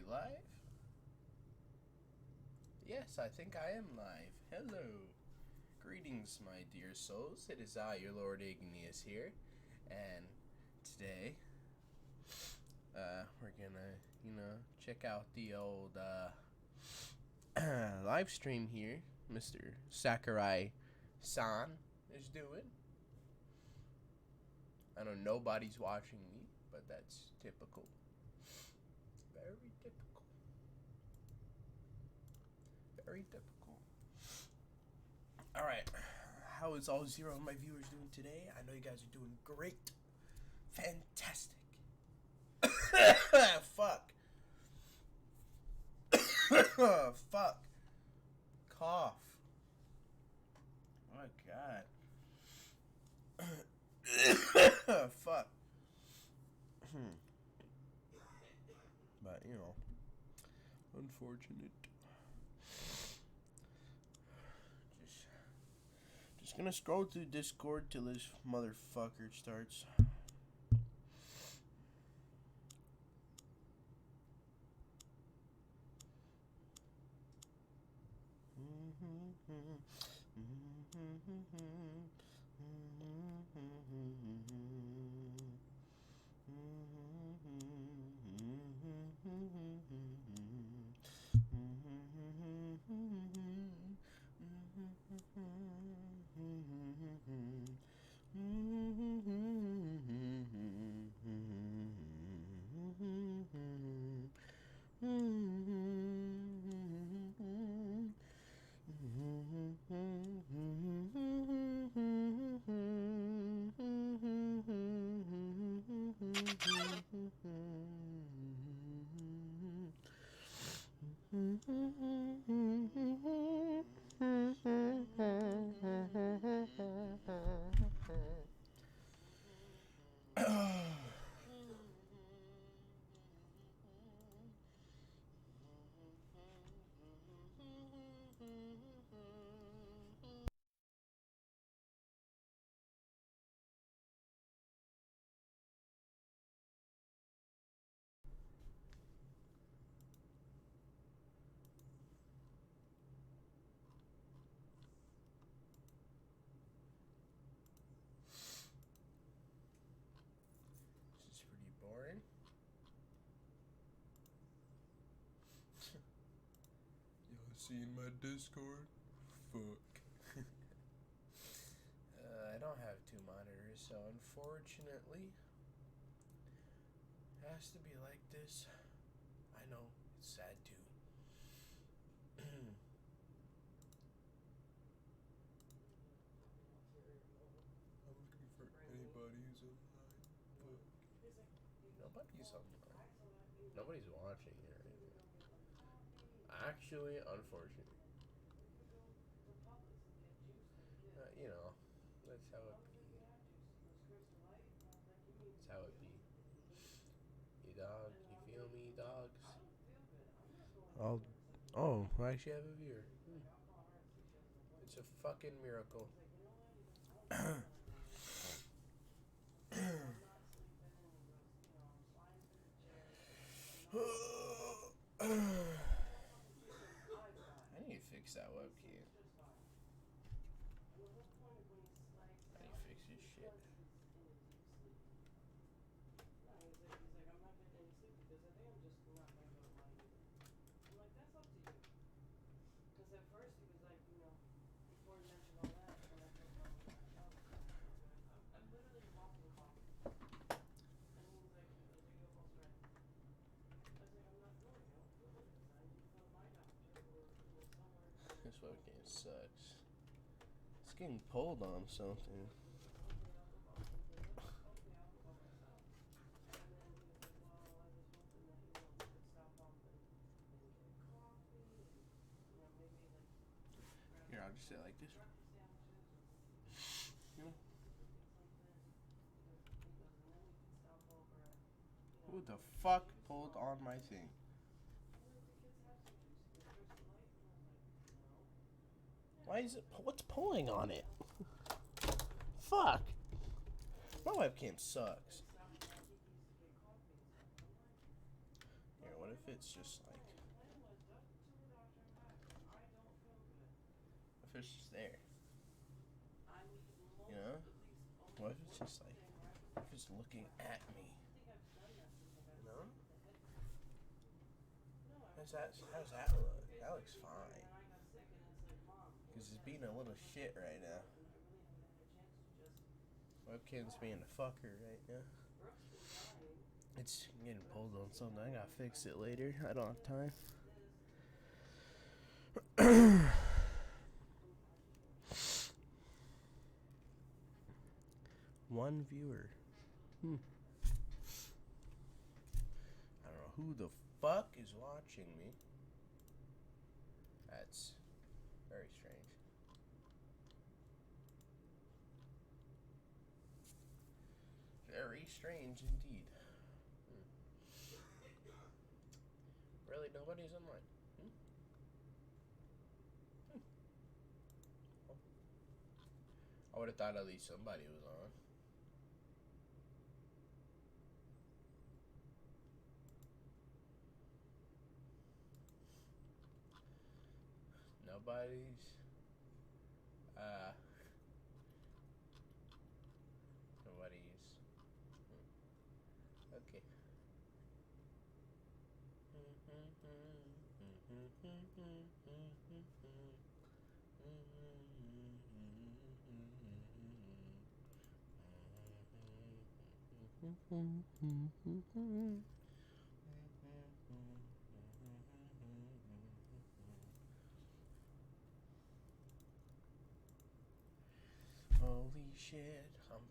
we live? Yes, I think I am live. Hello. Greetings, my dear souls. It is I, your Lord Igneous here. And today, we're gonna, check out the old, live stream here Mr. Sakurai-san is doing. I know nobody's watching me, but that's typical. Very typical. Very typical. Alright. How is all zero of my viewers doing today? I know you guys are doing great. Fantastic. Fuck. Fuck. Cough. Oh my god. Fuck. But, unfortunate. Just gonna scroll through Discord till this motherfucker starts. This is pretty boring. Y'all seen my Discord? Fuck. I don't have two monitors, so unfortunately, it has to be like this. I know, it's sad too. I'm looking for anybody who's online. Nobody's online. Nobody's watching it or anything. Actually, unfortunately. That's how it be. That's how it be. You dog, you feel me, dogs? I actually have a viewer. It's a fucking miracle. I need to fix that webcam. I need to fix this shit. This webcam sucks. It's getting pulled on something. Here, I'll just say it like this. Who the fuck pulled on my thing? Why is it? What's pulling on it? Fuck. My webcam sucks. Here, what if if it's just like, if it's just there, you know? What if it's just like, if it's looking at me, you know? How's that look? That looks fine. Because it's being a little shit right now. Webcam's being a fucker right now. It's getting pulled on something. I gotta fix it later. I don't have time. One viewer. I don't know who the fuck is watching me. That's very strange. Very strange indeed. Really, nobody's online. I would have thought at least somebody was on. Nobody's. Nobody's. Okay. Holy shit, I'm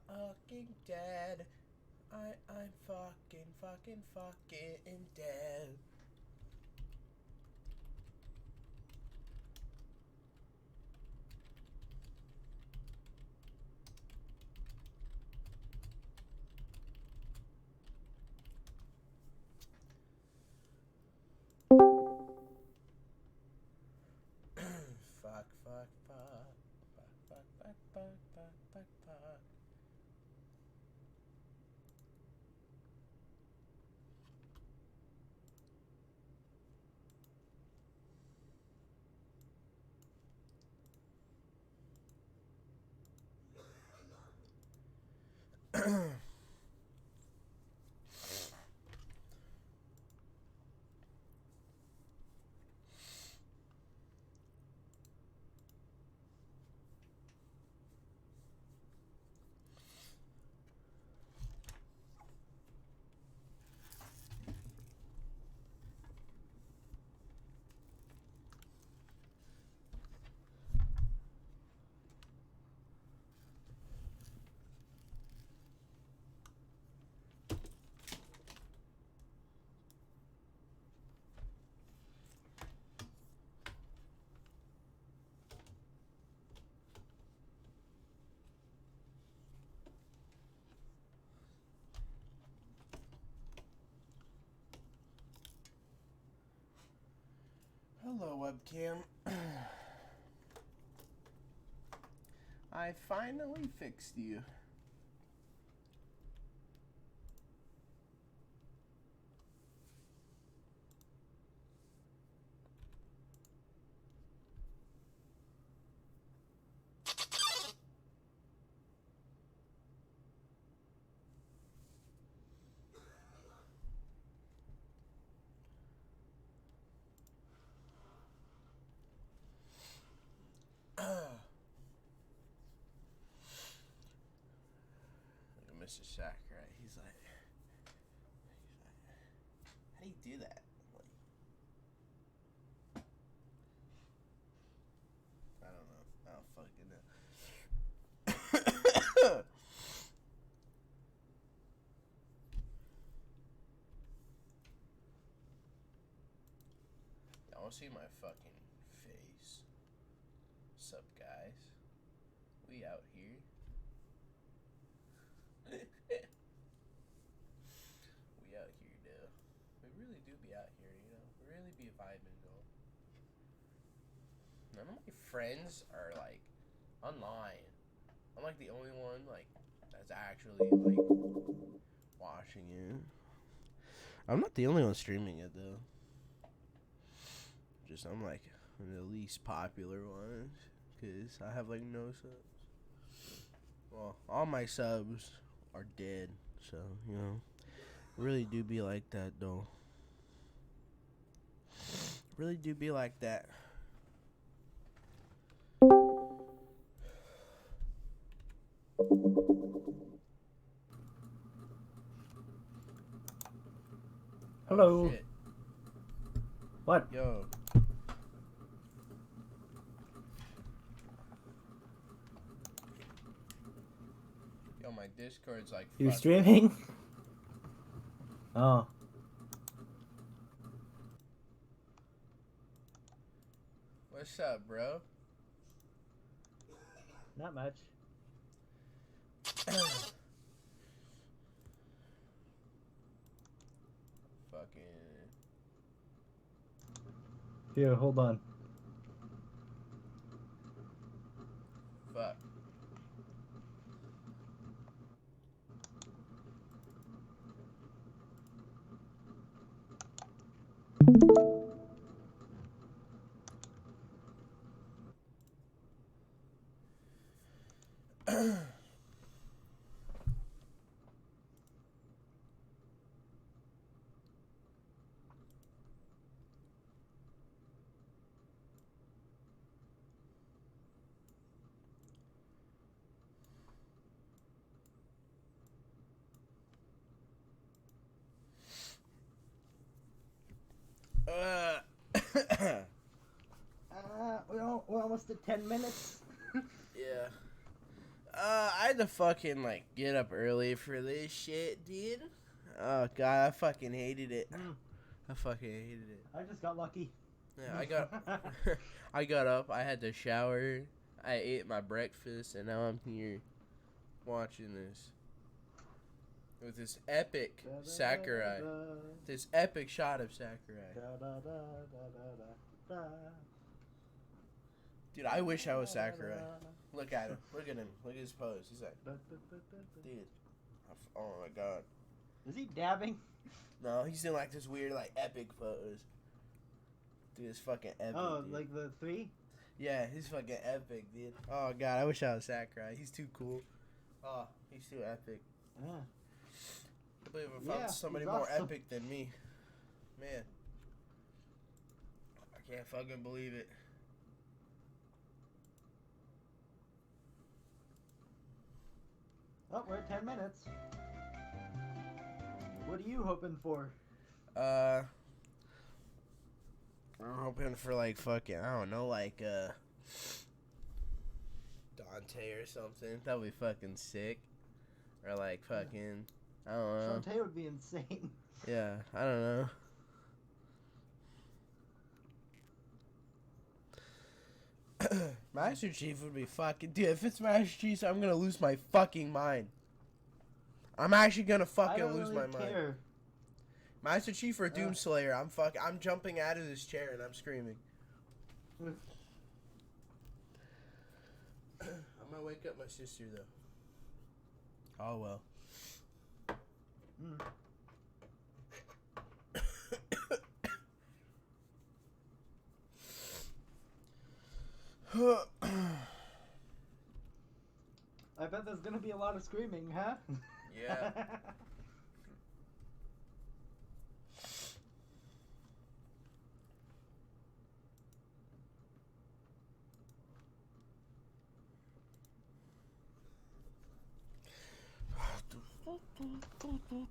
fucking dead. I'm fucking dead. Fuck. Hello, webcam. I finally fixed you. Mr. Sakurai, he's like, how do you do that? Like, I don't know. I don't fucking know. Y'all wanna see my fucking face? Sup, guys? We out here. We out here, though. We really do be out here, you know? We really be vibing, though. None of my friends are, like, online. I'm, like, the only one, like, that's actually, like, watching it. I'm not the only one streaming it though. Just I'm like the least popular one, cause I have like no subs. Well, all my subs are dead, so you know, really do be like that though. Really do be like that. Hello. Oh, shit. What? Yo. Yo, my Discord's like. You fucked. streaming? Oh. What's up, bro? Not much. Fucking. Here, hold on. Fuck. We're almost at 10 minutes. Yeah. I had to fucking like get up early for this shit, dude. Oh god, I fucking hated it. I fucking hated it. I just got lucky. Yeah, I got up, I had to shower, I ate my breakfast, and now I'm here watching this. With this epic Sakurai. This epic shot of Sakurai. Dude, I wish I was Sakurai. Look at him. Look at him. Look at his pose. He's like, dude. Oh my god. Is he dabbing? No, he's doing like this weird, like, epic pose. Dude, it's fucking epic. Oh, dude. like the 3? Yeah, he's fucking epic, dude. Oh god, I wish I was Sakurai. He's too cool. Oh, he's too epic. Yeah. I believe I found somebody he's more awesome. epic than me. Man. I can't fucking believe it. Oh, we're at 10 minutes. What are you hoping for? I'm hoping for like fucking, I don't know, like Dante or something. That would be fucking sick. Or like fucking, I don't know. Shantae would be insane. Yeah, I don't know. Master Chief would be fucking, dude. If it's Master Chief, I'm gonna lose my fucking mind. I'm actually gonna fucking lose my mind. Master Chief or Doomslayer, I'm jumping out of this chair and I'm screaming. I'm gonna wake up my sister though. Oh well. I bet there's gonna be a lot of screaming, huh? Yeah.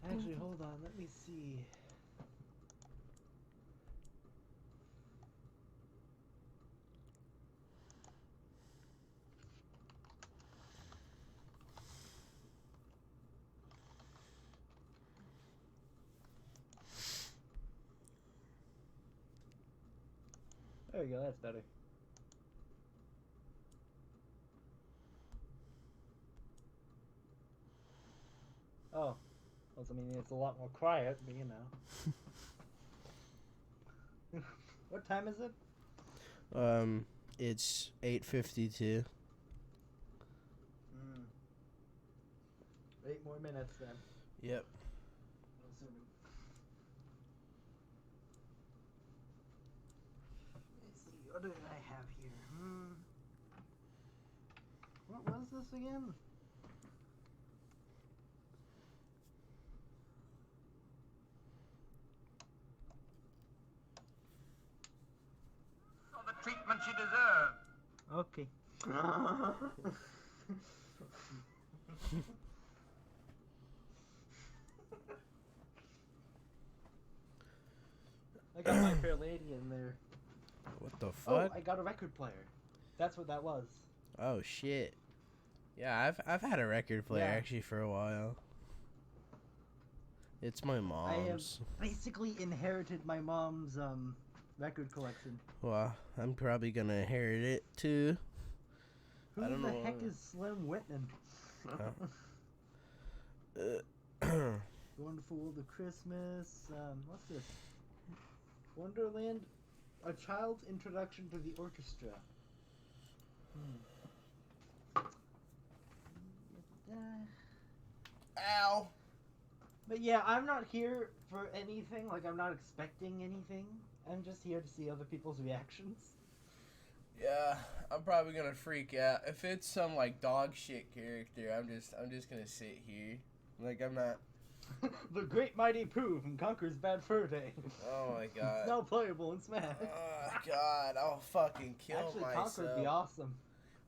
Actually, hold on. Let me see. There we go. That's better. Oh. Well, I mean, it's a lot more quiet, but you know. What time is it? It's 8:52. 8 more minutes then. Yep. I'm assuming. What did I have here? What was this again? For the treatment she deserved. Okay. I got My Fair Lady in there. What the Oh, fuck? I got a record player. That's what that was. Oh shit. Yeah, I've had a record player Yeah. actually for a while. It's my mom's. I have basically inherited my mom's record collection. Well, I'm probably gonna inherit it too. Who I don't the know heck why. is Slim Whitman? Uh, Wonderful World of Christmas. What's this? Wonderland, a child's introduction to the orchestra. Ow. But yeah, I'm not here for anything. Like, I'm not expecting anything. I'm just here to see other people's reactions. Yeah, I'm probably gonna freak out if it's some like dog shit character. I'm just gonna sit here, like I'm not. The Great Mighty Pooh from Conker's Bad Fur Day. Oh my It's god. now playable in Smash. Oh god, I'll fucking kill Actually, myself. Conker would be awesome.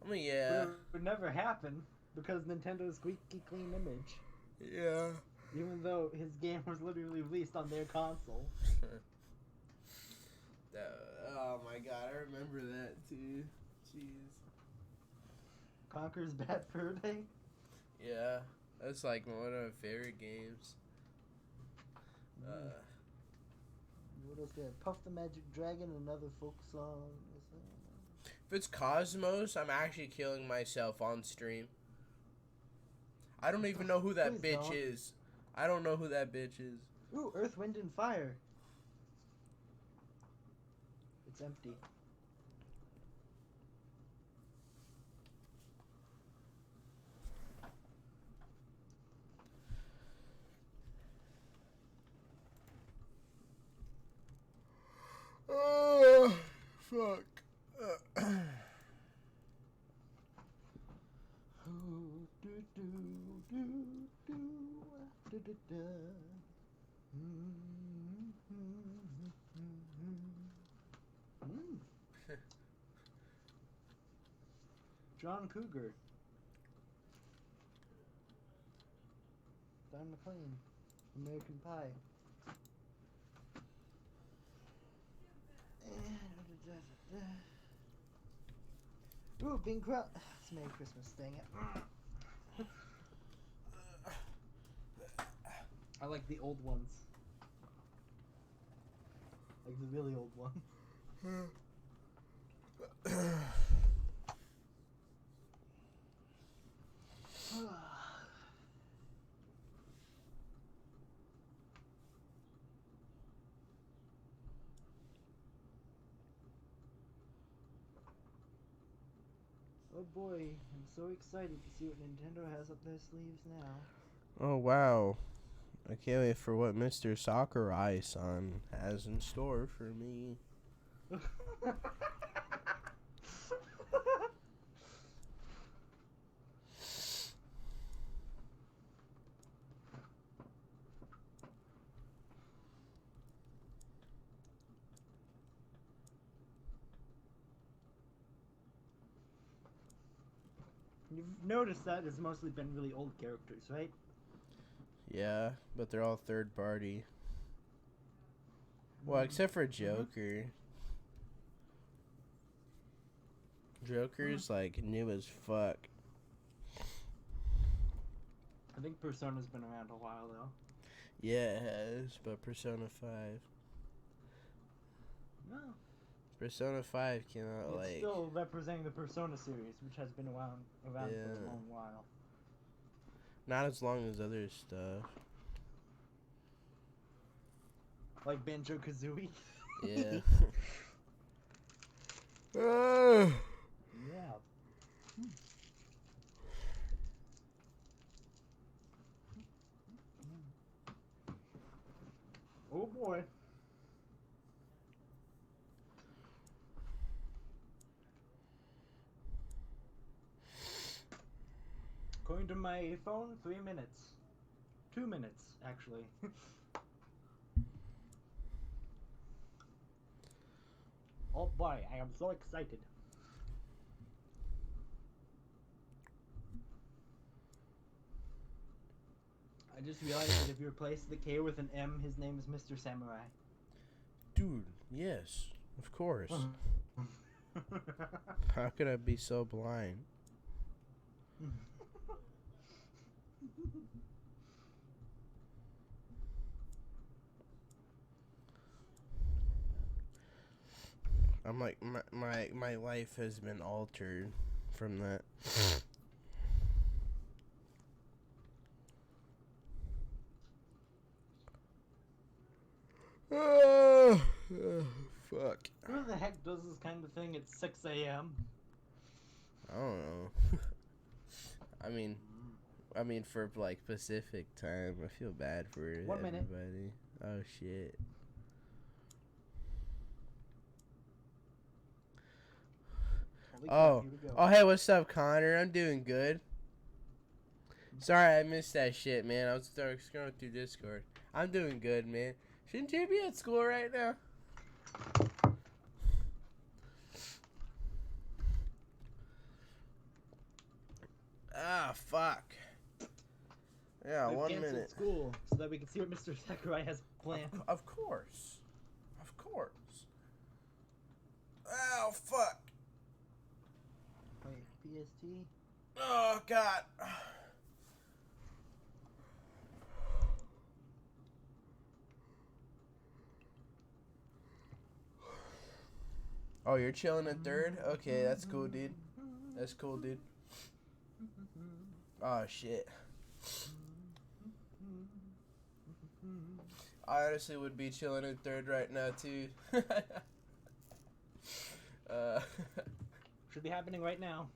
I mean, But yeah, it would never happen because Nintendo's squeaky clean image. yeah. Even though his game was literally released on their console. Oh my god, I remember that too. Jeez. Conker's Bad Fur Day? Yeah, that's like one of my favorite games. What else there? Puff the Magic Dragon, another folk song. If it's Cosmos, I'm actually killing myself on stream. I don't even know who that Please bitch don't. is. I don't know who that bitch is. Ooh, Earth, Wind, and Fire. It's empty. Oh, fuck. John Cougar. Don McLean. American Pie. Ooh, Bing Crosby. It's Merry Christmas, dang it. I like the old ones. Like the really old one. Oh boy, I'm so excited to see what Nintendo has up their sleeves now. Oh, wow. I can't wait for what Mr. Sakurai-san has in store for me. You've noticed that it's mostly been really old characters, right? Yeah, but they're all third party. Well, except for Joker. Joker's like new as fuck. I think Persona's been around a while though. Yeah, it has, but Persona 5. No. Persona 5 came out It's like... still representing the Persona series, which has been around for Yeah. a long while. Not as long as other stuff. Like Banjo-Kazooie. Yeah. Yeah. Oh boy. according to my phone, 3 minutes. 2 minutes, actually. Oh boy, I am so excited. I just realized that if you replace the K with an M, his name is Mr. Samurai. Dude, yes, of course. How could I be so blind? I'm like, my life has been altered from that. Fuck. Who the heck does this kind of thing at 6 a.m.? I don't know. I mean, for like Pacific time, I feel bad for 1 minute. everybody. Oh shit. Holy crap, Oh, here we go. oh, hey, what's up, Connor? I'm doing good. Sorry, I missed that shit, man. I was scrolling through Discord. I'm doing good, man. Shouldn't you be at school right now? Ah, fuck. Yeah, We've 1 canceled minute. school so that we can see what Mr. Sakurai has planned. Of course. Of course. Oh, fuck. Wait, PST? Oh, God. Oh, you're chilling in third? Okay, that's cool, dude. That's cool, dude. Oh, shit. I honestly would be chilling in third right now, too. Should be happening right now.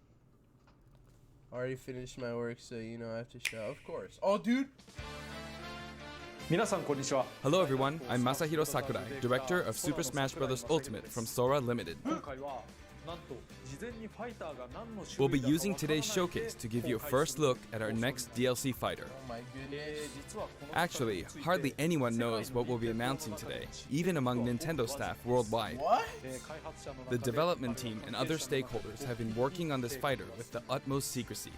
Already finished my work, so you know I have to show. Of course. Oh, dude. Hello everyone, I'm Masahiro Sakurai, director of Super Smash Bros. Ultimate from Sora Limited. We'll be using today's showcase to give you a first look at our next DLC fighter. Oh my goodness. Actually, hardly anyone knows what we'll be announcing today, even among Nintendo staff worldwide. What? The development team and other stakeholders have been working on this fighter with the utmost secrecy,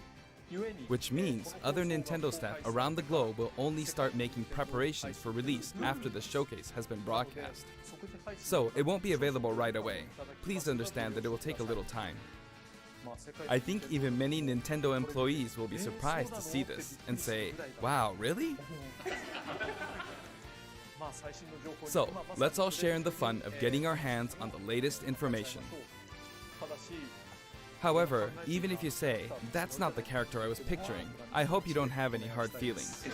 which means other Nintendo staff around the globe will only start making preparations for release after the showcase has been broadcast. So it won't be available right away. Please understand that it will take a little time. I think even many Nintendo employees will be surprised to see this and say, "Wow, really?" So, let's all share in the fun of getting our hands on the latest information. However, even if you say, "That's not the character I was picturing," I hope you don't have any hard feelings.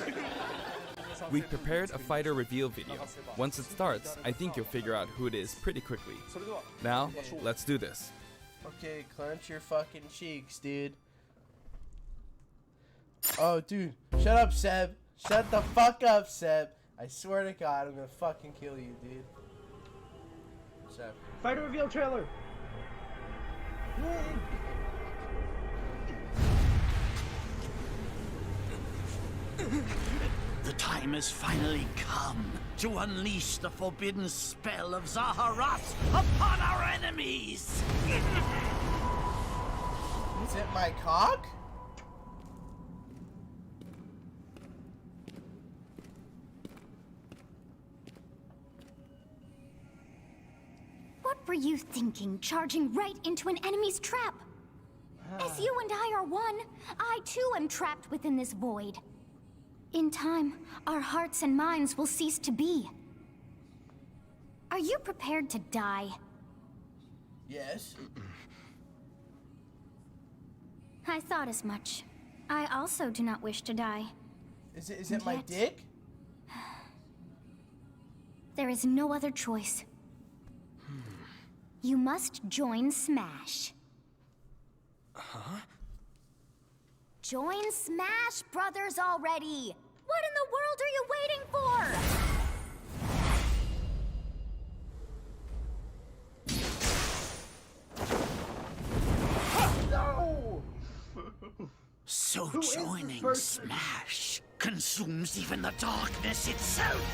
We've prepared a fighter reveal video. Once it starts, I think you'll figure out who it is pretty quickly. Now, let's do this. Okay, clench your fucking cheeks, dude. Oh, dude. Shut up, Seb. Shut the fuck up, Seb. I swear to God, I'm gonna fucking kill you, dude. Seb. Fighter reveal trailer! The time has finally come to unleash the forbidden spell of Zaharat upon our enemies! Is it my cock? What were you thinking, charging right into an enemy's trap? As you and I are one, I too am trapped within this void. In time, our hearts and minds will cease to be. Are you prepared to die? Yes. I thought as much. I also do not wish to die. Is it my Yet- dick? There is no other choice. You must join Smash. Huh? Join Smash Brothers already! What in the world are you waiting for? So Who is this joining person? Smash consumes even the darkness itself.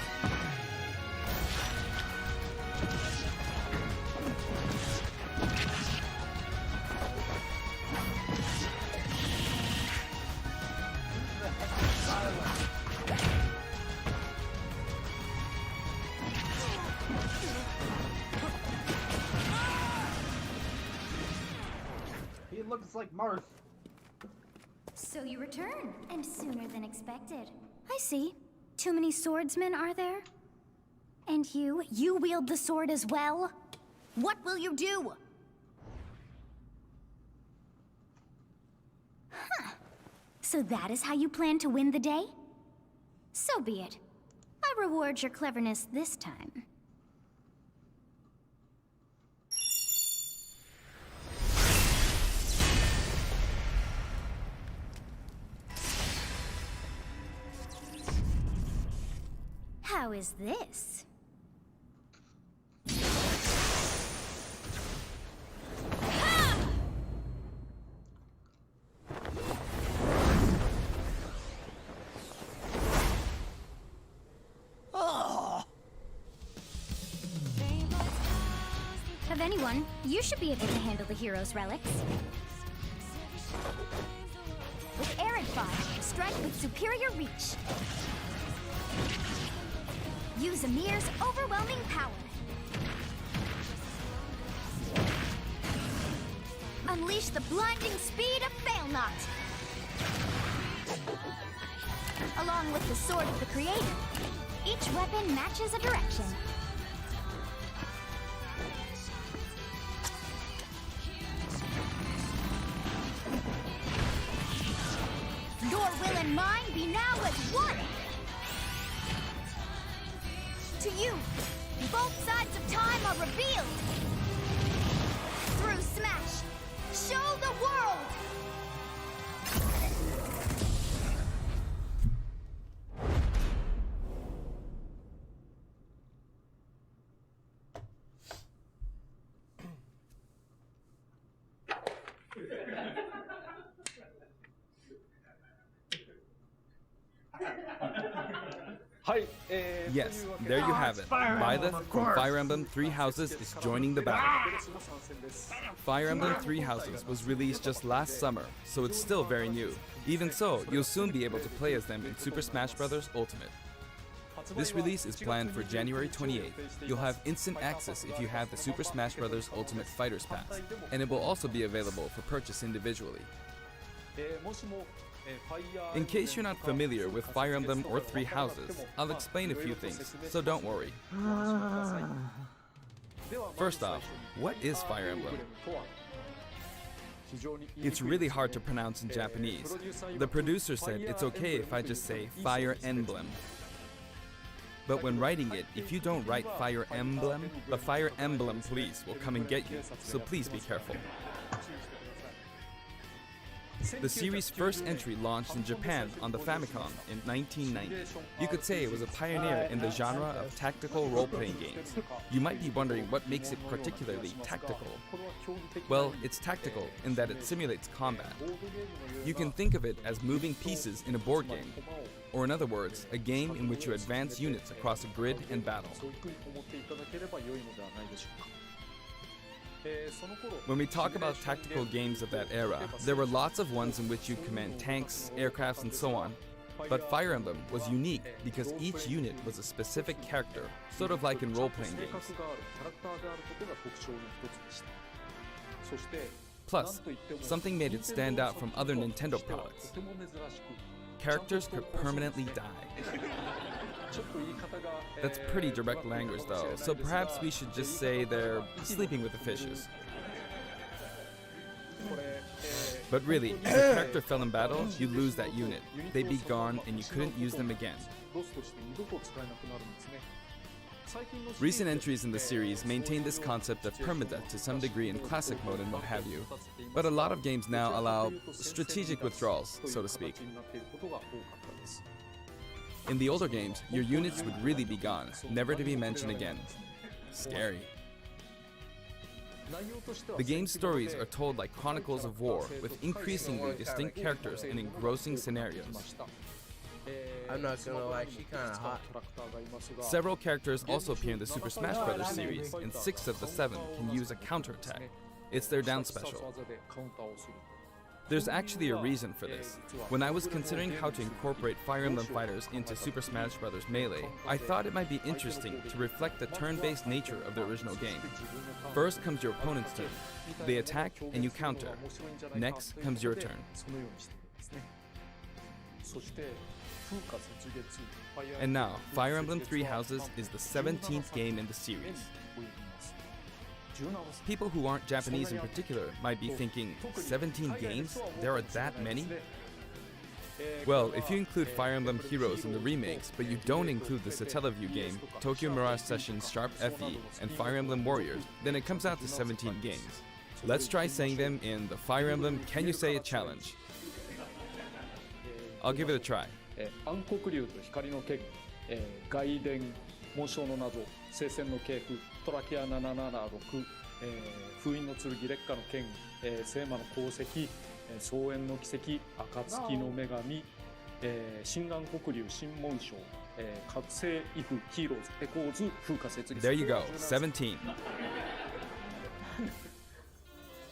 He looks like Marth. So you return, and sooner than expected. I see. Too many swordsmen, are there? And you wield the sword as well? What will you do? Huh. So that is how you plan to win the day? So be it. I reward your cleverness this time. How is this? Of anyone, you should be able to handle the hero's relics. With Arid Fire, strike with superior reach. Use Amir's overwhelming power. Unleash the blinding speed of Failnaught. Along with the Sword of the Creator, each weapon matches a direction. Your will and mine be now as one! To you, both sides of time are revealed! Through Smash, show the world! Yes, there you have it. Byleth from Fire Emblem Three Houses is joining the battle. Fire Emblem Three Houses was released just last summer, so it's still very new. Even so, you'll soon be able to play as them in Super Smash Bros. Ultimate. This release is planned for January 28th. You'll have instant access if you have the Super Smash Bros. Ultimate Fighters Pass, and it will also be available for purchase individually. In case you're not familiar with Fire Emblem or Three Houses, I'll explain a few things, so don't worry. First off, what is Fire Emblem? It's really hard to pronounce in Japanese. The producer said it's okay if I just say Fire Emblem. But when writing it, if you don't write Fire Emblem, the Fire Emblem police will come and get you, so please be careful. The series' first entry launched in Japan on the Famicom in 1990. You could say it was a pioneer in the genre of tactical role-playing games. You might be wondering what makes it particularly tactical. Well, it's tactical in that it simulates combat. You can think of it as moving pieces in a board game, or in other words, a game in which you advance units across a grid and battle. When we talk about tactical games of that era, there were lots of ones in which you command tanks, aircrafts, and so on. But Fire Emblem was unique because each unit was a specific character, sort of like in role-playing games. Plus, something made it stand out from other Nintendo products. Characters could permanently die. That's pretty direct language though, so perhaps we should just say they're sleeping with the fishes. But really, if a character fell in battle, you'd lose that unit. They'd be gone and you couldn't use them again. Recent entries in the series maintain this concept of permadeath to some degree in classic mode and what have you, but a lot of games now allow strategic withdrawals, so to speak. In the older games, your units would really be gone, never to be mentioned again. Scary. The game's stories are told like chronicles of war, with increasingly distinct characters and engrossing scenarios. I'm not gonna lie, she kinda hot. Several characters also appear in the Super Smash Bros. Series, and 6 of the 7 can use a counterattack. It's their down special. There's actually a reason for this. When I was considering how to incorporate Fire Emblem fighters into Super Smash Bros. Melee, I thought it might be interesting to reflect the turn-based nature of the original game. First comes your opponent's turn. They attack and you counter. Next comes your turn. And now, Fire Emblem Three Houses is the 17th game in the series. People who aren't Japanese in particular might be thinking, 17 games? There are that many? Well, if you include Fire Emblem Heroes in the remakes, but you don't include the Satellaview game, Tokyo Mirage Sessions Sharp FE, and Fire Emblem Warriors, then it comes out to 17 games. Let's try saying them in the Fire Emblem Can You Say It challenge. I'll give it a try. 暗黒竜と光の剣、外伝、紋章の謎、聖戦の系譜、トラキア776、封印の剣、烈火の剣、聖魔の功績、草原の奇跡、暁の女神、新暗黒竜新紋章、覚醒イフヒーローズエコーズ風化雪月。 There you go, 17.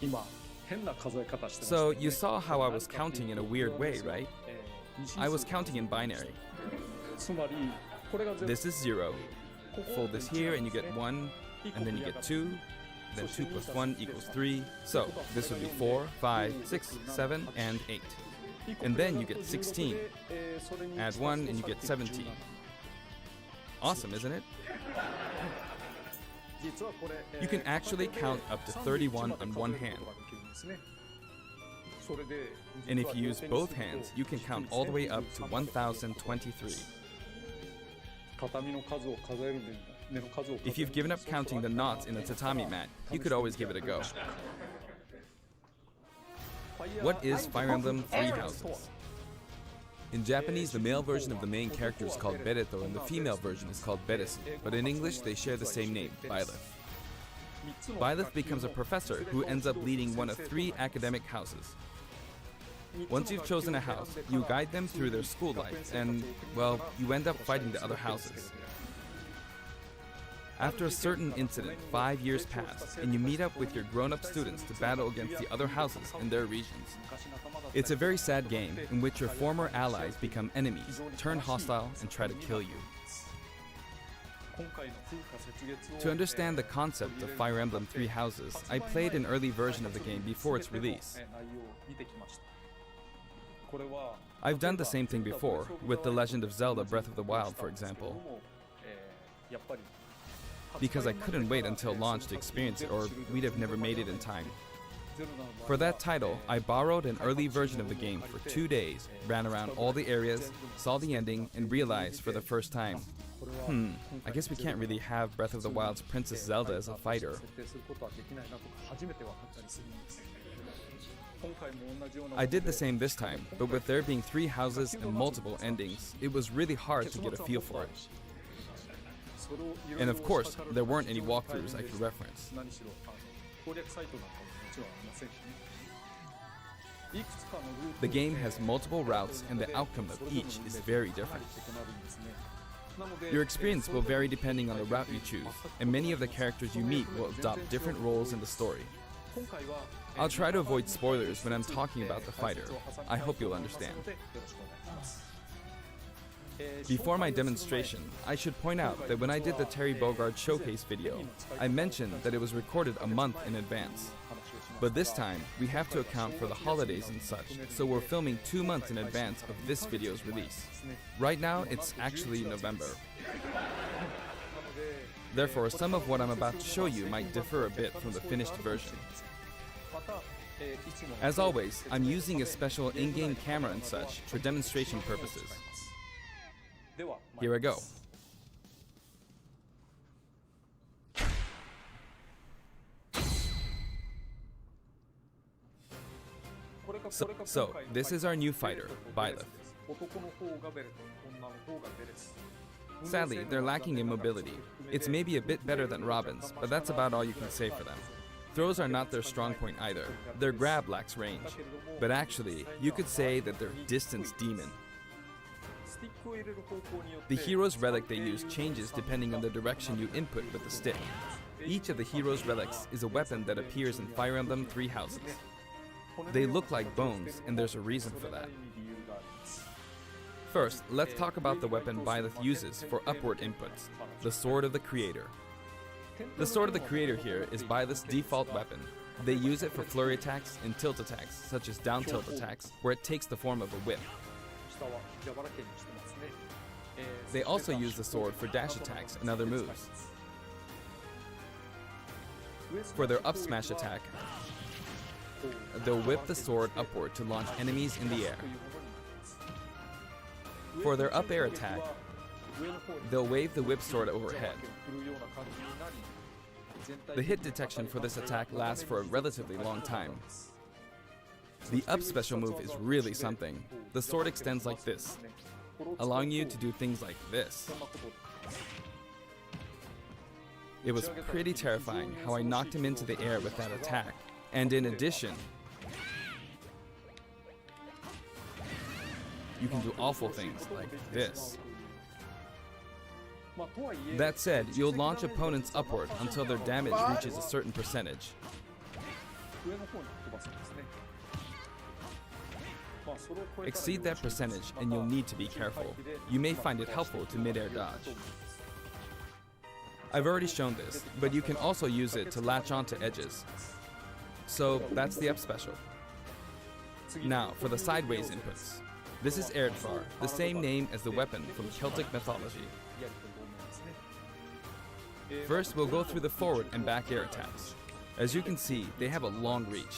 今変な数え方してます。 So you saw how I was counting in a weird way, right? I was counting in binary. つまりこれが This is 0. Fold this here and you get 1, and then you get 2, then 2 plus 1 equals 3. So this would be 4, 5, 6, 7, and 8. And then you get 16. Add 1 and you get 17. Awesome, isn't it? You can actually count up to 31 on one hand. And if you use both hands, you can count all the way up to 1023. If you've given up counting the knots in a tatami mat, you could always give it a go. What is Fire Emblem Three Houses? In Japanese, the male version of the main character is called Bereto and the female version is called Beresu, but in English they share the same name, Byleth. Byleth becomes a professor who ends up leading one of 3 academic houses. Once you've chosen a house, you guide them through their school life and, well, you end up fighting the other houses. After a certain incident, 5 years pass, and you meet up with your grown-up students to battle against the other houses in their regions. It's a very sad game in which your former allies become enemies, turn hostile, and try to kill you. To understand the concept of Fire Emblem Three Houses, I played an early version of the game before its release. I've done the same thing before, with The Legend of Zelda Breath of the Wild, for example. Because I couldn't wait until launch to experience it, or we'd have never made it in time. For that title, I borrowed an early version of the game for 2 days, ran around all the areas, saw the ending, and realized for the first time, I guess we can't really have Breath of the Wild's Princess Zelda as a fighter. I did the same this time, but with there being 3 houses and multiple endings, it was really hard to get a feel for it. And of course, there weren't any walkthroughs I could reference. The game has multiple routes and the outcome of each is very different. Your experience will vary depending on the route you choose, and many of the characters you meet will adopt different roles in the story. I'll try to avoid spoilers when I'm talking about the fighter. I hope you'll understand. Before my demonstration, I should point out that when I did the Terry Bogard showcase video, I mentioned that it was recorded a month in advance. But this time, we have to account for the holidays and such, so we're filming 2 months in advance of this video's release. Right now, it's actually November. Therefore, some of what I'm about to show you might differ a bit from the finished version. As always, I'm using a special in-game camera and such for demonstration purposes. Here I go. So, this is our new fighter, Byleth. Sadly, they're lacking in mobility. It's maybe a bit better than Robin's, but that's about all you can say for them. Throws are not their strong point either. Their grab lacks range. But actually, you could say that they're distance demon. The hero's relic they use changes depending on the direction you input with the stick. Each of the hero's relics is a weapon that appears in Fire Emblem Three Houses. They look like bones, and there's a reason for that. First, let's talk about the weapon Byleth uses for upward inputs, the Sword of the Creator. The Sword of the Creator here is Byleth's default weapon. They use it for flurry attacks and tilt attacks, such as down tilt attacks, where it takes the form of a whip. They also use the sword for dash attacks and other moves. For their up smash attack, they'll whip the sword upward to launch enemies in the air. For their up air attack, they'll wave the whip sword overhead. The hit detection for this attack lasts for a relatively long time. The up special move is really something. The sword extends like this, allowing you to do things like this. It was pretty terrifying how I knocked him into the air with that attack. And in addition, you can do awful things like this. That said, you'll launch opponents upward until their damage reaches a certain percentage. Exceed that percentage and you'll need to be careful. You may find it helpful to mid-air dodge. I've already shown this, but you can also use it to latch onto edges. So that's the up special. Now for the sideways inputs. This is Erdvar, the same name as the weapon from Celtic mythology. First, we'll go through the forward and back air attacks. As you can see, they have a long reach.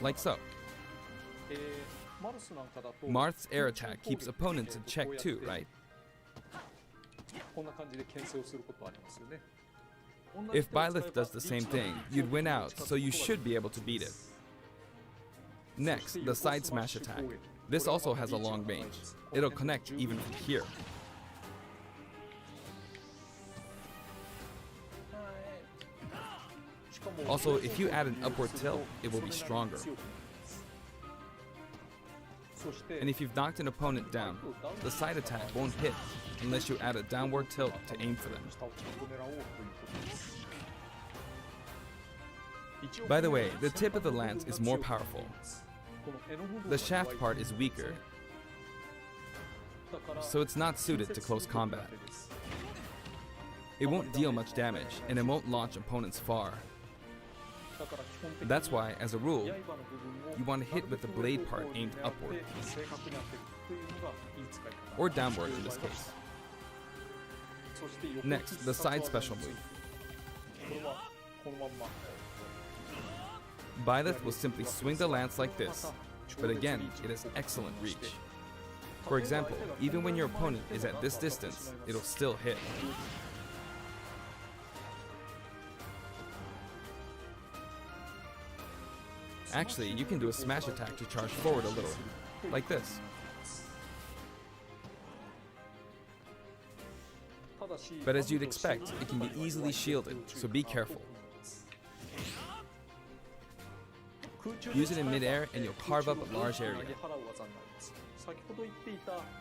Like so. Marth's air attack keeps opponents in check too, right? If Byleth does the same thing, you'd win out, so you should be able to beat it. Next, the side smash attack. This also has a long range. It'll connect even from here. Also, if you add an upward tilt, it will be stronger. And if you've knocked an opponent down, the side attack won't hit unless you add a downward tilt to aim for them. By the way, the tip of the lance is more powerful. The shaft part is weaker, so it's not suited to close combat. It won't deal much damage, and it won't launch opponents far. That's why, as a rule, you want to hit with the blade part aimed upward, or downward in this case. Next, the side special move. Byleth will simply swing the lance like this, but again, it has excellent reach. For example, even when your opponent is at this distance, it'll still hit. Actually, you can do a smash attack to charge forward a little, like this. But as you'd expect, it can be easily shielded, so be careful. Use it in mid-air and you'll carve up a large area.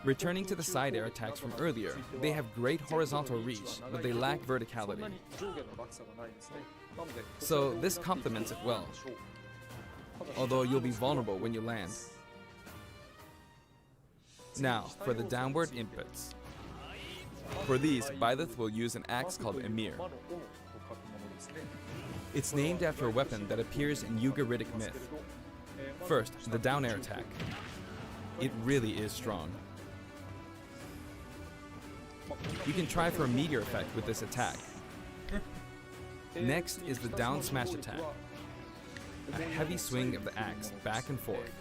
Returning to the side air attacks from earlier, they have great horizontal reach, but they lack verticality. So this complements it well, although you'll be vulnerable when you land. Now, for the downward inputs. For these, Byleth will use an axe called Emir. It's named after a weapon that appears in Ugaritic myth. First, the down air attack. It really is strong. You can try for a meteor effect with this attack. Next is the down smash attack. A heavy swing of the axe back and forth.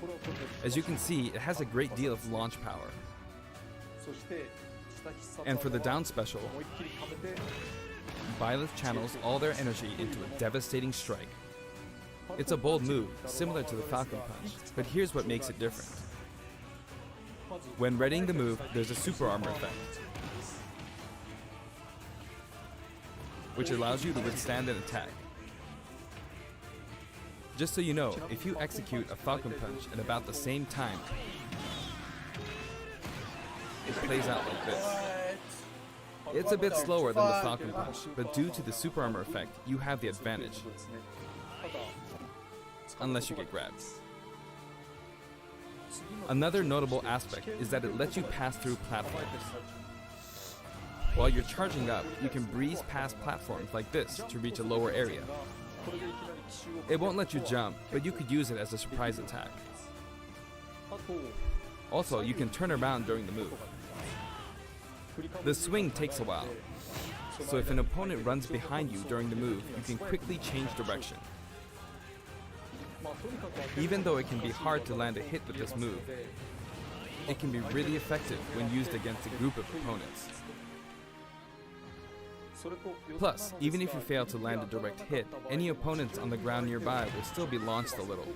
As you can see, it has a great deal of launch power. And for the down special, Byleth channels all their energy into a devastating strike. It's a bold move, similar to the Falcon Punch, but here's what makes it different. When readying the move, there's a super armor effect, which allows you to withstand an attack. Just so you know, if you execute a Falcon Punch at about the same time, it plays out like this. It's a bit slower than the Falcon Punch, but due to the super armor effect, you have the advantage. Unless you get grabbed. Another notable aspect is that it lets you pass through platforms. While you're charging up, you can breeze past platforms like this to reach a lower area. It won't let you jump, but you could use it as a surprise attack. Also, you can turn around during the move. The swing takes a while, so if an opponent runs behind you during the move, you can quickly change direction. Even though it can be hard to land a hit with this move, it can be really effective when used against a group of opponents. Plus, even if you fail to land a direct hit, any opponents on the ground nearby will still be launched a little.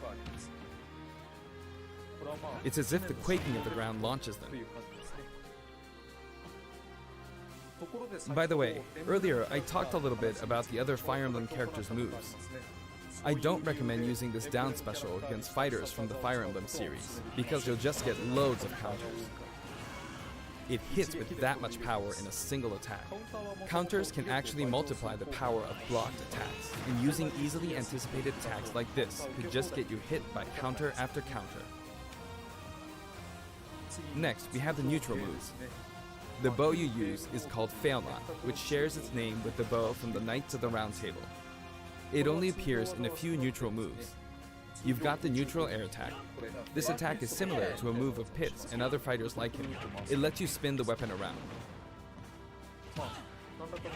It's as if the quaking of the ground launches them. By the way, earlier I talked a little bit about the other Fire Emblem characters' moves. I don't recommend using this down special against fighters from the Fire Emblem series, because you'll just get loads of counters. It hits with that much power in a single attack. Counters can actually multiply the power of blocked attacks, and using easily anticipated attacks like this could just get you hit by counter after counter. Next, we have the neutral moves. The bow you use is called Failnaught, which shares its name with the bow from the Knights of the Round Table. It only appears in a few neutral moves. You've got the neutral air attack. This attack is similar to a move of Pit's and other fighters like him. It lets you spin the weapon around.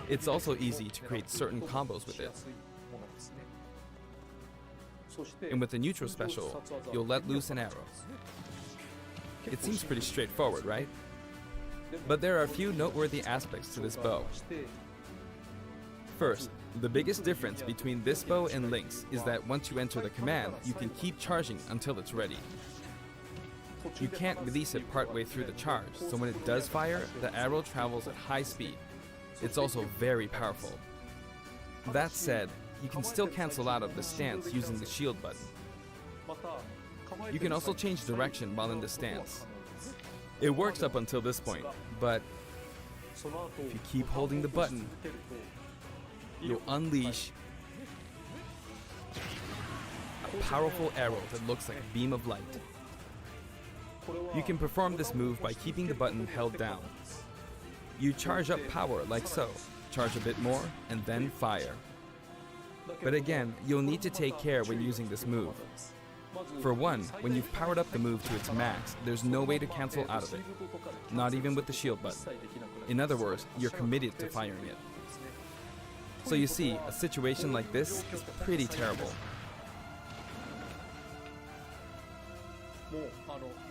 It's also easy to create certain combos with it. And with the neutral special, you'll let loose an arrow. It seems pretty straightforward, right? But there are a few noteworthy aspects to this bow. First, the biggest difference between this bow and Link's is that once you enter the command, you can keep charging until it's ready. You can't release it partway through the charge, so when it does fire, the arrow travels at high speed. It's also very powerful. That said, you can still cancel out of the stance using the shield button. You can also change direction while in the stance. It works up until this point, but if you keep holding the button, you'll unleash a powerful arrow that looks like a beam of light. You can perform this move by keeping the button held down. You charge up power like so, charge a bit more, and then fire. But again, you'll need to take care when using this move. For one, when you've powered up the move to its max, there's no way to cancel out of it. Not even with the shield button. In other words, you're committed to firing it. So you see, a situation like this is pretty terrible.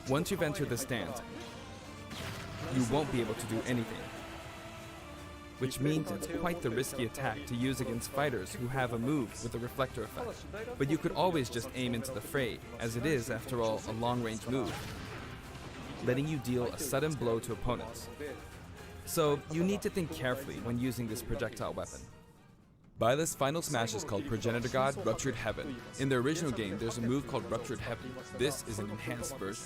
Once you've entered the stance, you won't be able to do anything. Which means it's quite the risky attack to use against fighters who have a move with a reflector effect. But you could always just aim into the fray, as it is, after all, a long-range move, letting you deal a sudden blow to opponents. So you need to think carefully when using this projectile weapon. Byleth's final smash is called Progenitor God Ruptured Heaven. In the original game, there's a move called Ruptured Heaven. This is an enhanced version.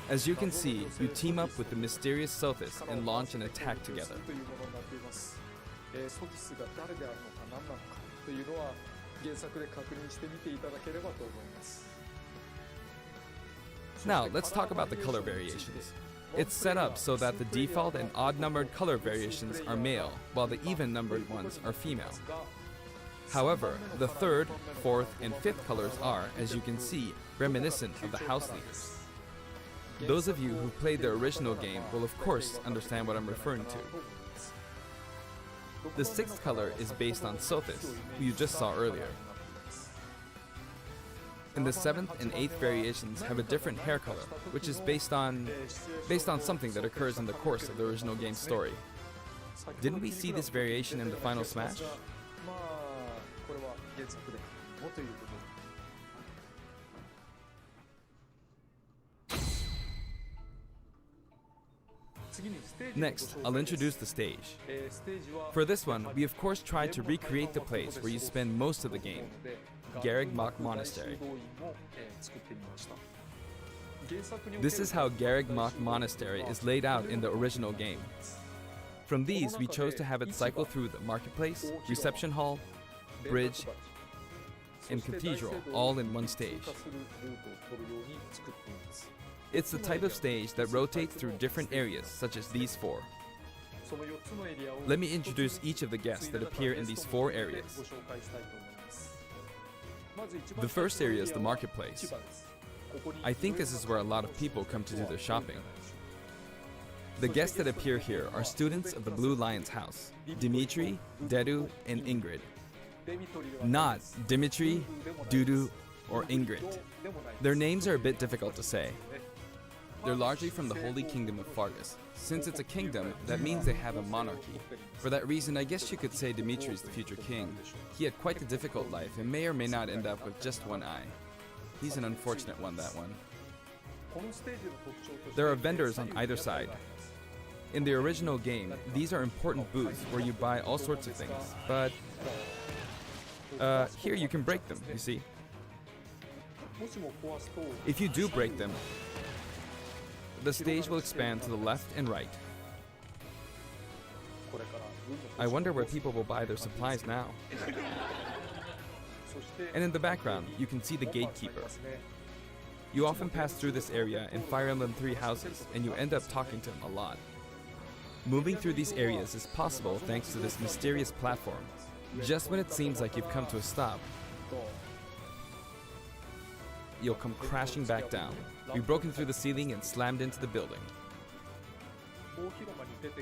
As you can see, you team up with the mysterious Sothis and launch an attack together. Now, let's talk about the color variations. It's set up so that the default and odd-numbered color variations are male, while the even-numbered ones are female. However, the third, fourth, and fifth colors are, as you can see, reminiscent of the house leaders. Those of you who played the original game will of course understand what I'm referring to. The sixth color is based on Sothis, who you just saw earlier. And the seventh and eighth variations have a different hair color, which is based on something that occurs in the course of the original game's story. Didn't we see this variation in the final smash? Next, I'll introduce the stage. For this one, we of course tried to recreate the place where you spend most of the game, Garreg Mach Monastery. This is how Garreg Mach Monastery is laid out in the original game. From these, we chose to have it cycle through the marketplace, reception hall, bridge, and cathedral all in one stage. It's the type of stage that rotates through different areas, such as these four. Let me introduce each of the guests that appear in these four areas. The first area is the marketplace. I think this is where a lot of people come to do their shopping. The guests that appear here are students of the Blue Lion's house, Dimitri, Dedu, and Ingrid. Not Dimitri, Dudu, or Ingrid. Their names are a bit difficult to say. They're largely from the Holy Kingdom of Faerghus. Since it's a kingdom, that means they have a monarchy. For that reason, I guess you could say Dimitri is the future king. He had quite a difficult life and may or may not end up with just one eye. He's an unfortunate one, that one. There are vendors on either side. In the original game, these are important booths where you buy all sorts of things, but here you can break them, you see. If you do break them, the stage will expand to the left and right. I wonder where people will buy their supplies now. And in the background, you can see the gatekeeper. You often pass through this area in Fire Emblem 3 houses, and you end up talking to him a lot. Moving through these areas is possible thanks to this mysterious platform. Just when it seems like you've come to a stop, you'll come crashing back down. We've broken through the ceiling and slammed into the building.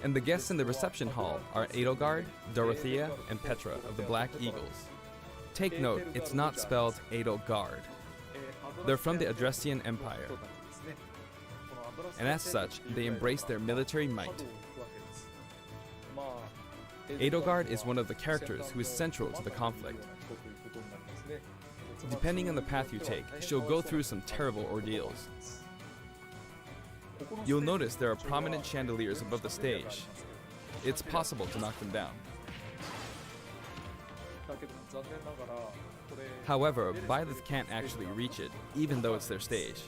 And the guests in the reception hall are Edelgard, Dorothea, and Petra of the Black Eagles. Take note, it's not spelled Edelgard. They're from the Adressian Empire. And as such, they embrace their military might. Edelgard is one of the characters who is central to the conflict. Depending on the path you take, she'll go through some terrible ordeals. You'll notice there are prominent chandeliers above the stage. It's possible to knock them down. However, Byleth can't actually reach it, even though it's their stage.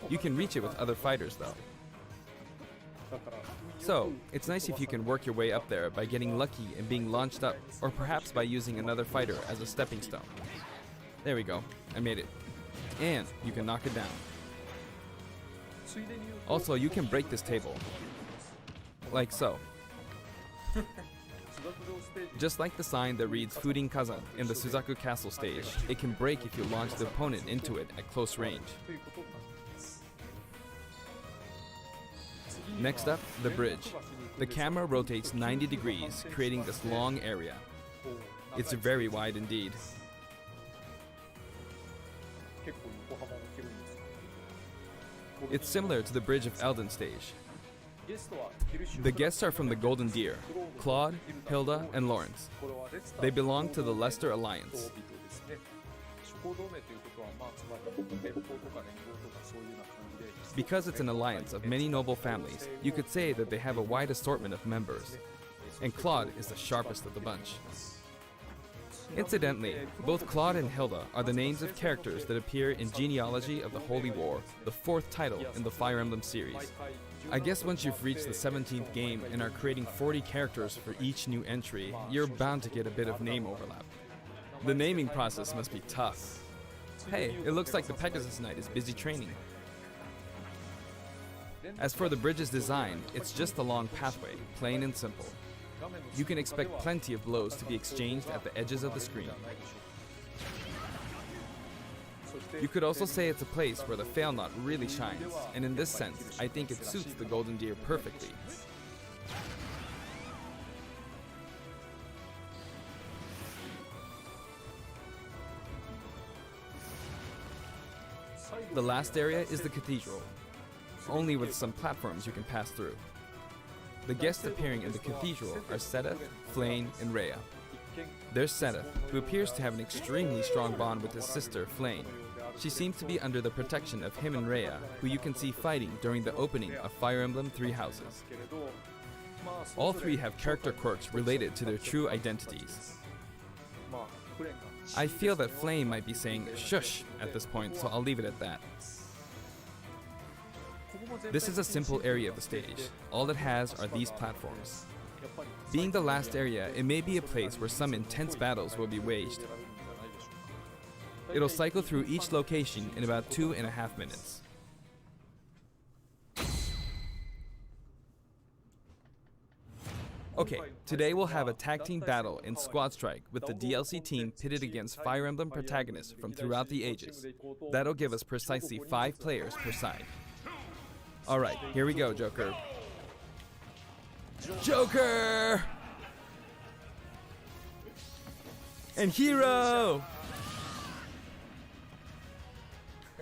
You can reach it with other fighters, though. So, it's nice if you can work your way up there by getting lucky and being launched up, or perhaps by using another fighter as a stepping stone. There we go, I made it. And you can knock it down. Also, you can break this table. Like so. Just like the sign that reads Furin Kazan in the Suzaku Castle stage, it can break if you launch the opponent into it at close range. Next up, the bridge. The camera rotates 90 degrees, creating this long area. It's very wide indeed. It's similar to the Bridge of Eldin stage. The guests are from the Golden Deer, Claude, Hilda, and Lawrence. They belong to the Leicester Alliance. Because it's an alliance of many noble families, you could say that they have a wide assortment of members. And Claude is the sharpest of the bunch. Incidentally, both Claude and Hilda are the names of characters that appear in Genealogy of the Holy War, the 4th title in the Fire Emblem series. I guess once you've reached the 17th game and are creating 40 characters for each new entry, you're bound to get a bit of name overlap. The naming process must be tough. Hey, it looks like the Pegasus Knight is busy training. As for the bridge's design, it's just a long pathway, plain and simple. You can expect plenty of blows to be exchanged at the edges of the screen. You could also say it's a place where the Failnaught really shines, and in this sense, I think it suits the Golden Deer perfectly. The last area is the cathedral, only with some platforms you can pass through. The guests appearing in the cathedral are Seteth, Flayn, and Rhea. There's Seteth, who appears to have an extremely strong bond with his sister, Flayn. She seems to be under the protection of him and Rhea, who you can see fighting during the opening of Fire Emblem Three Houses. All three have character quirks related to their true identities. I feel that Flame might be saying shush at this point, so I'll leave it at that. This is a simple area of the stage. All it has are these platforms. Being the last area, it may be a place where some intense battles will be waged. It'll cycle through each location in about 2.5 minutes. Okay, today we'll have a tag team battle in Squad Strike with the DLC team pitted against Fire Emblem protagonists from throughout the ages. That'll give us precisely 5 players per side. Alright, here we go, Joker. Joker! And Hero!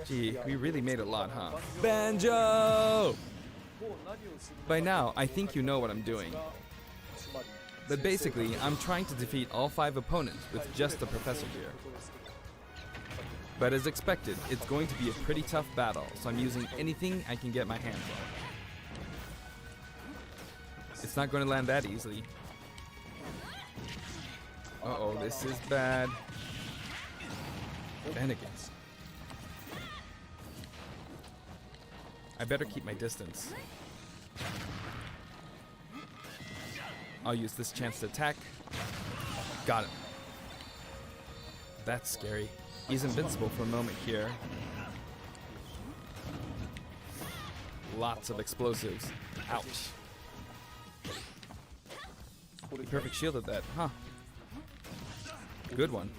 Gee, we really made a lot, huh? Banjo! By now, I think you know what I'm doing. But basically, I'm trying to defeat all 5 opponents with just the Professor gear. But as expected, it's going to be a pretty tough battle, so I'm using anything I can get my hands on. It's not going to land that easily. Uh-oh, this is bad. Bennigan's. I better keep my distance. I'll use this chance to attack. Got him. That's scary. He's invincible for a moment here. Lots of explosives. Ouch. He perfect shielded that, huh? Good one.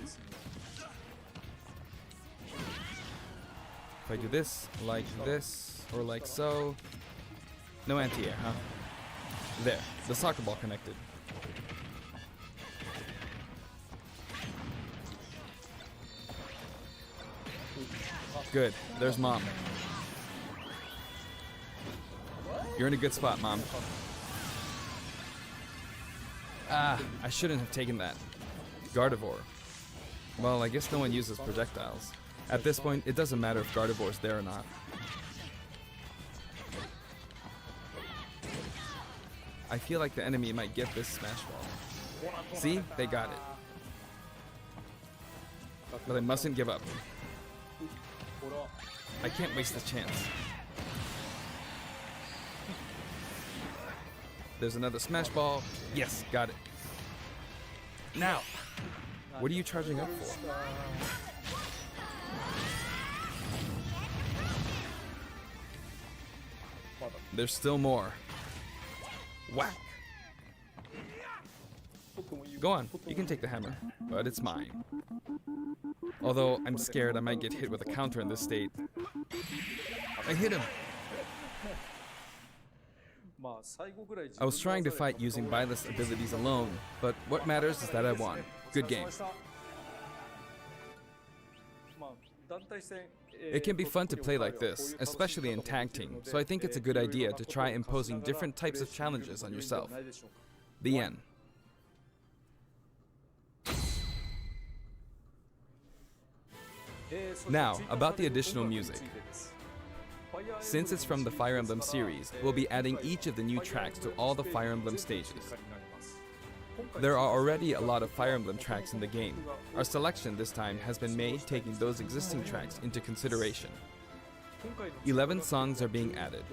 If I do this, or like so. No anti-air, huh? There, the soccer ball connected. Good, there's Mom. You're in a good spot, Mom. Ah, I shouldn't have taken that. Gardevoir. Well, I guess no one uses projectiles. At this point, it doesn't matter if Gardevoir's there or not. I feel like the enemy might get this Smash Ball. See? They got it. But I mustn't give up. I can't waste this chance. There's another Smash Ball. Yes, got it. Now! What are you charging up for? There's still more. Whack! Go on, you can take the hammer, but it's mine. Although I'm scared I might get hit with a counter in this state. I hit him! I was trying to fight using Byleth's abilities alone, but what matters is that I won. Good game. It can be fun to play like this, especially in tag team, so I think it's a good idea to try imposing different types of challenges on yourself. The end. Now, about the additional music. Since it's from the Fire Emblem series, we'll be adding each of the new tracks to all the Fire Emblem stages. There are already a lot of Fire Emblem tracks in the game. Our selection this time has been made taking those existing tracks into consideration. 11 songs are being added.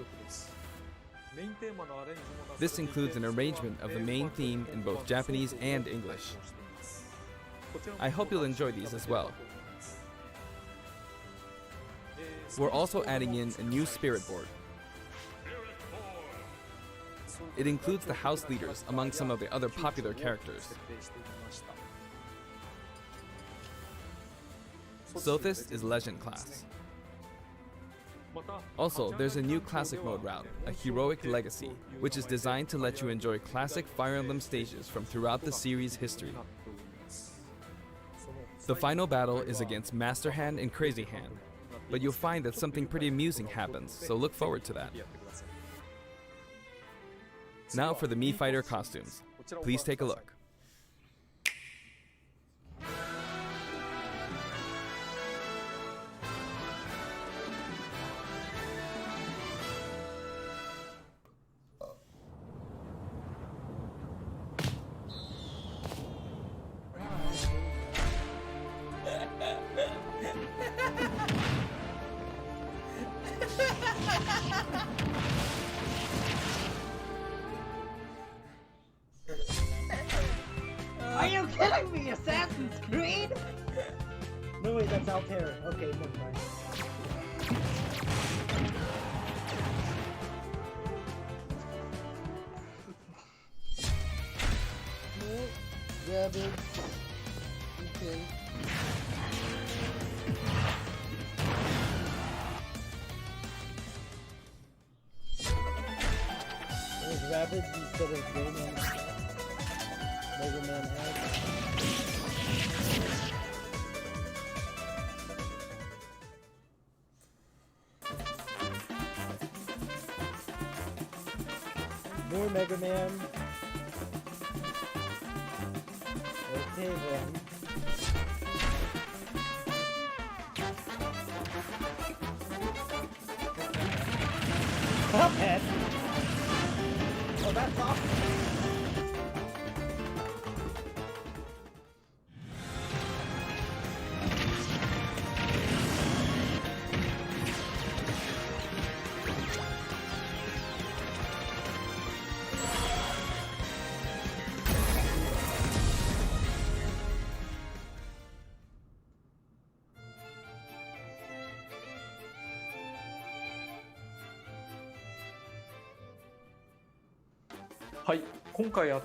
This includes an arrangement of the main theme in both Japanese and English. I hope you'll enjoy these as well. We're also adding in a new spirit board. It includes the house leaders among some of the other popular characters. Sothis is Legend class. Also, there's a new classic mode route, a Heroic Legacy, which is designed to let you enjoy classic Fire Emblem stages from throughout the series' history. The final battle is against Master Hand and Crazy Hand, but you'll find that something pretty amusing happens, so look forward to that. Now for the Mii Fighter costumes. Please take a look. Are you kidding me? Assassin's Creed? No, wait, that's Altair. Okay, never mind. Rabbits. Okay. There's rabbits instead of Rayman. Mega Man X. More Mega Man. Okay then. Cuphead? Oh, that's awesome.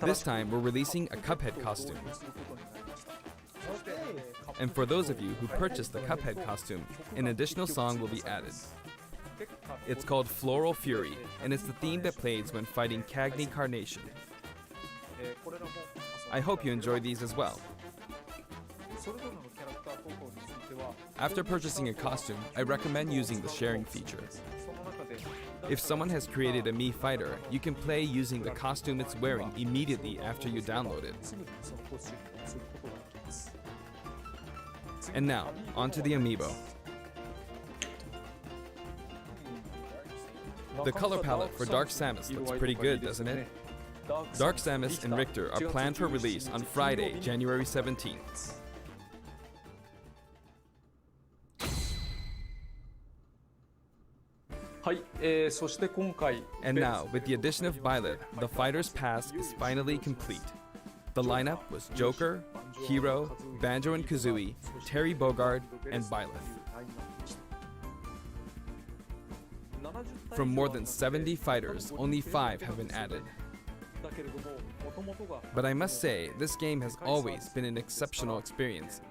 This time, we're releasing a Cuphead costume. Okay. And for those of you who purchased the Cuphead costume, an additional song will be added. It's called Floral Fury, and it's the theme that plays when fighting Cagney Carnation. I hope you enjoy these as well. After purchasing a costume, I recommend using the sharing feature. If someone has created a Mii fighter, you can play using the costume it's wearing immediately after you download it. And now, onto the amiibo. The color palette for Dark Samus looks pretty good, doesn't it? Dark Samus and Richter are planned for release on Friday, January 17th. And now, with the addition of Byleth, the Fighters Pass is finally complete. The lineup was Joker, Hero, Banjo and Kazooie, Terry Bogard, and Byleth. From more than 70 fighters, only 5 have been added. But I must say, this game has always been an exceptional experience.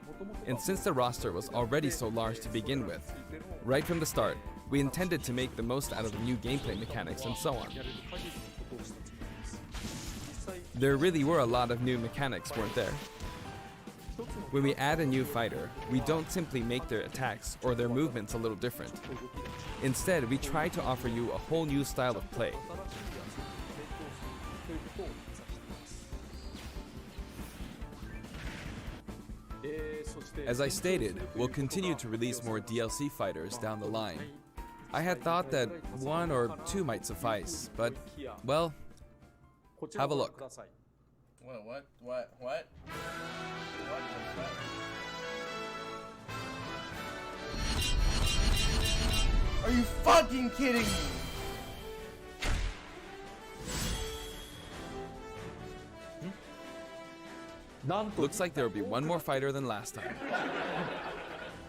And since the roster was already so large to begin with, right from the start, we intended to make the most out of the new gameplay mechanics and so on. There really were a lot of new mechanics, weren't there? When we add a new fighter, we don't simply make their attacks or their movements a little different. Instead, we try to offer you a whole new style of play. As I stated, we'll continue to release more DLC fighters down the line. I had thought that 1 or 2 might suffice, but, well, have a look. What the fuck? Are you fucking kidding me? Looks like there will be one more fighter than last time.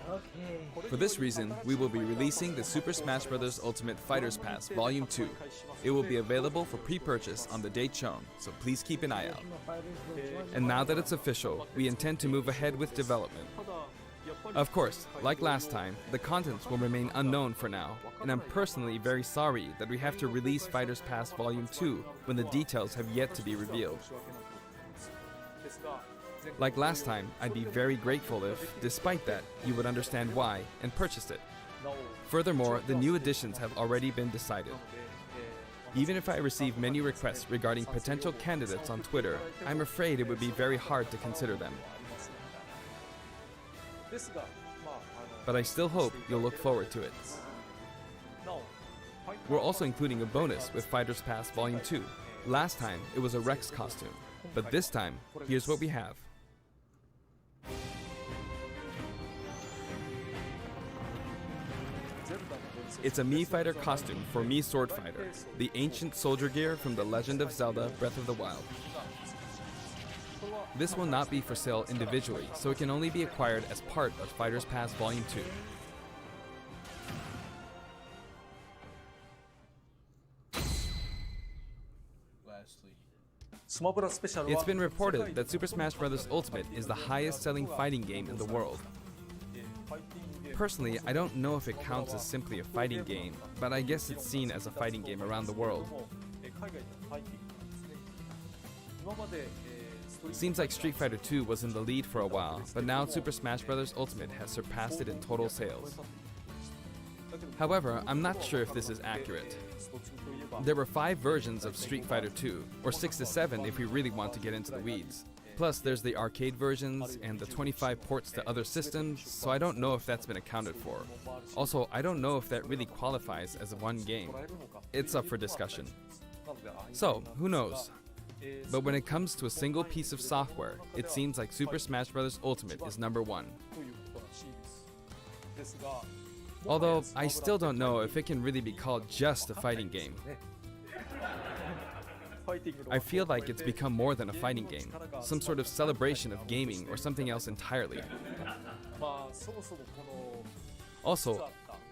Okay. For this reason, we will be releasing the Super Smash Bros. Ultimate Fighters Pass Volume 2. It will be available for pre-purchase on the date shown, so please keep an eye out. And now that it's official, we intend to move ahead with development. Of course, like last time, the contents will remain unknown for now, and I'm personally very sorry that we have to release Fighters Pass Volume 2 when the details have yet to be revealed. Like last time, I'd be very grateful if, despite that, you would understand why and purchase it. Furthermore, the new additions have already been decided. Even if I receive many requests regarding potential candidates on Twitter, I'm afraid it would be very hard to consider them. But I still hope you'll look forward to it. We're also including a bonus with Fighters Pass Volume 2. Last time, it was a Rex costume, but this time, here's what we have. It's a Mii Fighter costume for Mii Sword Fighter, the ancient soldier gear from The Legend of Zelda Breath of the Wild. This will not be for sale individually, so it can only be acquired as part of Fighters Pass Volume 2. Lastly, It's been reported that Super Smash Bros. Ultimate is the highest selling fighting game in the world. Personally, I don't know if it counts as simply a fighting game, but I guess it's seen as a fighting game around the world. Seems like Street Fighter II was in the lead for a while, but now Super Smash Bros. Ultimate has surpassed it in total sales. However, I'm not sure if this is accurate. There were 5 versions of Street Fighter II, or 6 to 7 if we really want to get into the weeds. Plus, there's the arcade versions and the 25 ports to other systems, so I don't know if that's been accounted for. Also, I don't know if that really qualifies as one game. It's up for discussion. So, who knows? But when it comes to a single piece of software, it seems like Super Smash Bros. Ultimate is number 1. Although, I still don't know if it can really be called just a fighting game. I feel like it's become more than a fighting game, some sort of celebration of gaming or something else entirely. Also,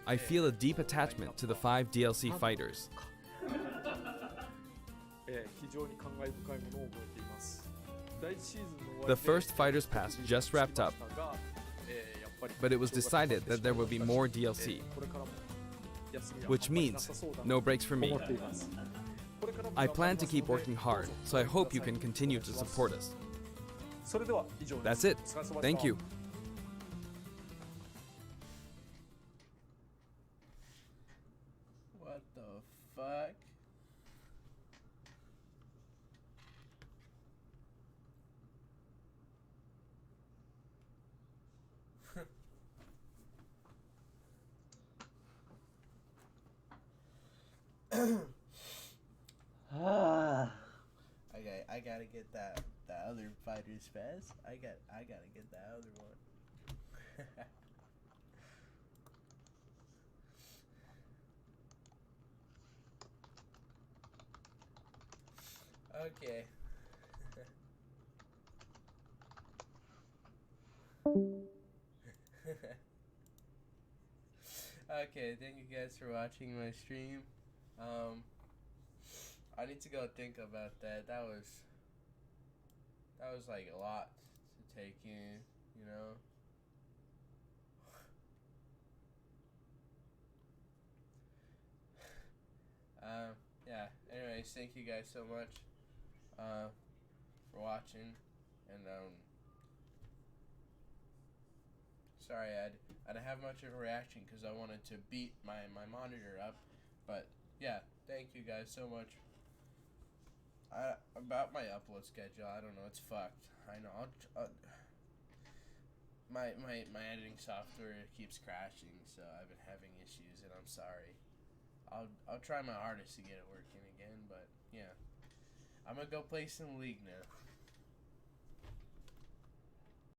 I feel a deep attachment to the 5 DLC fighters. The first Fighters Pass just wrapped up, but it was decided that there will be more DLC, which means no breaks for me. I plan to keep working hard, so I hope you can continue to support us. That's it. Thank you. what the fuck? I gotta get that other Fighters Pass. I gotta get that other one. Okay. Okay, thank you guys for watching my stream. I need to go think about that. That was like a lot to take in, you know. Yeah. Anyways, thank you guys so much for watching, and sorry I didn't have much of a reaction because I wanted to beat my monitor up, but yeah, thank you guys so much. About my upload schedule, I don't know, it's fucked. I know. My editing software keeps crashing, so I've been having issues, and I'm sorry. I'll try my hardest to get it working again, but yeah, I'm gonna go play some League now.